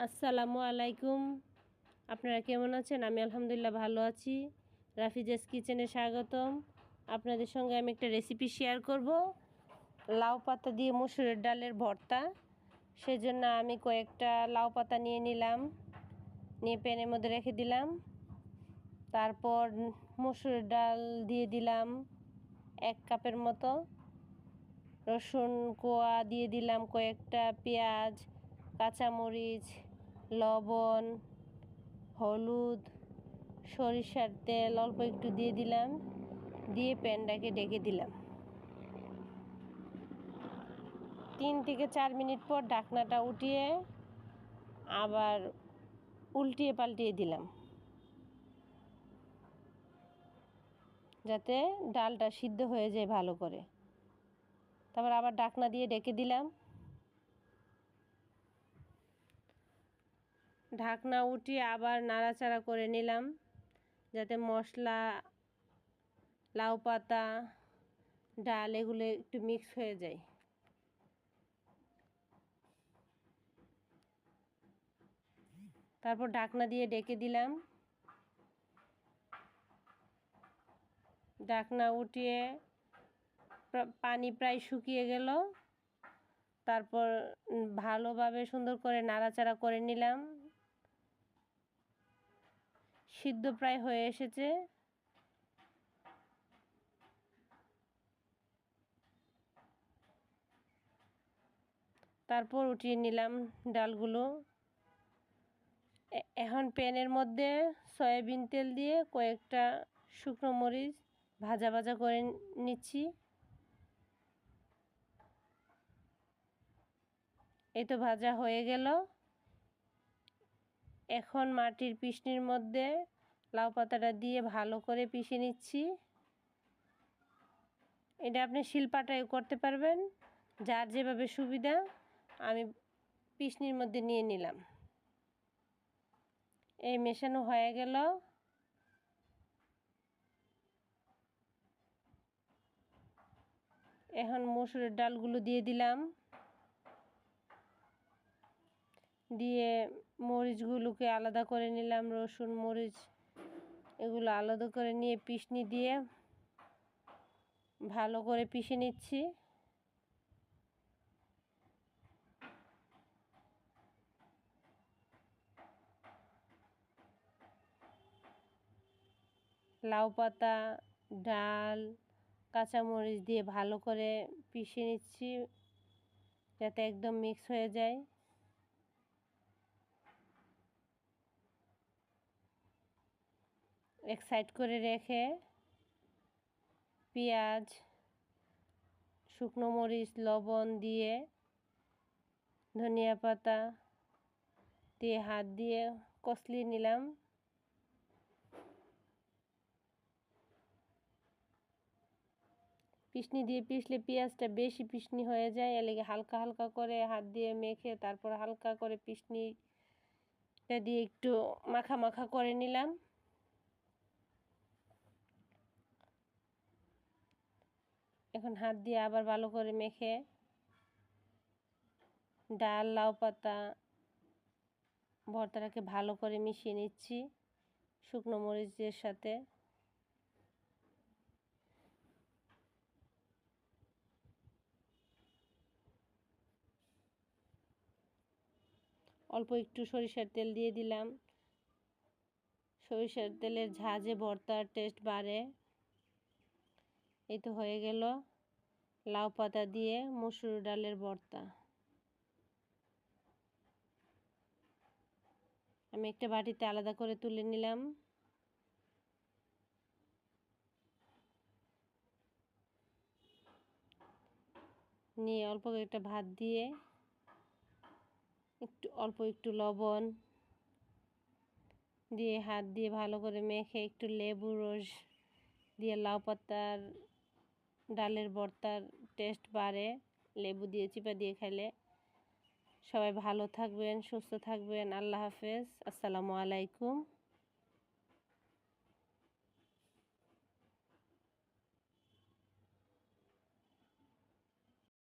আসসালামু আলাইকুম। আপনারা কেমন আছেন? আমি আলহামদুলিল্লাহ ভালো আছি। রাফিজাস কিচেনে স্বাগতম। আপনাদের সঙ্গে আমি একটা রেসিপি শেয়ার করব, লাউ পাতা দিয়ে মসুরের ডালের ভর্তা। সেজন্য আমি কয়েকটা লাউ পাতা নিয়ে নিলাম, নিয়ে প্যানের মধ্যে রেখে দিলাম। তারপর মসুরের ডাল দিয়ে দিলাম 1 কাপের মতো, রসুন কোয়া দিয়ে দিলাম কয়েকটা, পেঁয়াজ, কাঁচামরিচ, লবণ, হলুদ, সরিষার তেল অল্প একটু দিয়ে দিলাম, দিয়ে প্যানটাকে ঢেকে দিলাম। 3 থেকে 4 মিনিট পর ঢাকনাটা উঠিয়ে আবার উল্টিয়ে পাল্টিয়ে দিলাম, যাতে ডালটা সিদ্ধ হয়ে যায় ভালো করে। তারপর আবার ঢাকনা দিয়ে ঢেকে দিলাম। ঢাকনা উঠিয়ে আবার নাড়াচাড়া করে নিলাম, যাতে মশলা, লাউ পাতা, ডাল এগুলো একটু মিক্স হয়ে যায়। তারপর ঢাকনা দিয়ে ঢেকে দিলাম। ঢাকনা উঠিয়ে পানি প্রায় শুকিয়ে গেল। তারপর ভালোভাবে সুন্দর করে নাড়াচাড়া করে নিলাম। সিদ্ধ প্রায় হয়ে এসেছে। তারপর উঠিয়ে নিলাম ডালগুলো। এখন প্যানের মধ্যে সয়াবিন তেল দিয়ে কয়েকটা শুকনো মরিচ ভাজা ভাজা করে নিচ্ছি। এই তো ভাজা হয়ে গেল। এখন মাটির পিষনির মধ্যে লাউ পাতাটা দিয়ে ভালো করে পিষে নিচ্ছি। এটা আপনি শিলপাটায় করতে পারবেন, যার যেভাবে সুবিধা। আমি পিষনির মধ্যে নিয়ে নিলাম। এই মেশানো হয়ে গেল। এখন মসুরের ডালগুলো দিয়ে দিলাম, দিয়ে মরিচগুলোকে আলাদা করে নিলাম। রসুন, মরিচ এগুলো আলাদা করে নিয়ে পিষনি দিয়ে ভালো করে পিষে নিচ্ছি। লাউ পাতা, ডাল, কাঁচামরিচ দিয়ে ভালো করে পিষে নিচ্ছি, যাতে একদম মিক্স হয়ে যায়। এক সাইড করে রেখে পেঁয়াজ, শুকনো মরিচ, লবণ দিয়ে, ধনিয়া পাতা দিয়ে হাত দিয়ে কষলিয়ে নিলাম। পিষনি দিয়ে পিষলে পেঁয়াজটা বেশি পিষনি হয়ে যায়, এর লেগে হালকা হালকা করে হাত দিয়ে মেখে তারপর হালকা করে পিষনিটা দিয়ে একটু মাখা মাখা করে নিলাম। এখন হাত দিয়ে আবার ভালো করে মেখে ডাল, লাউ পাতা ভর্তাটাকে ভালো করে মিশিয়ে নিচ্ছি শুকনো মরিচের সাথে। অল্প একটু সরিষার তেল দিয়ে দিলাম। সরিষার তেলের ঝাঁঝে ভর্তার টেস্ট বাড়ে। এই তো হয়ে গেল লাউ পাতা দিয়ে মসুর ডালের ভর্তা। আমি একটা বাটিতে আলাদা করে তুলে নিলাম। নিয়ে অল্প একটা ভাত দিয়ে অল্প একটু লবণ দিয়ে হাত দিয়ে ভালো করে মেখে একটু লেবু রস দিয়ে, লাউ পাতার ডালের ভর্তার টেস্ট বাড়ে লেবু দিয়ে চিপা দিয়ে খেলে। সবাই ভালো থাকবেন, সুস্থ থাকবেন। আল্লাহ হাফেজ। আসসালামু আলাইকুম।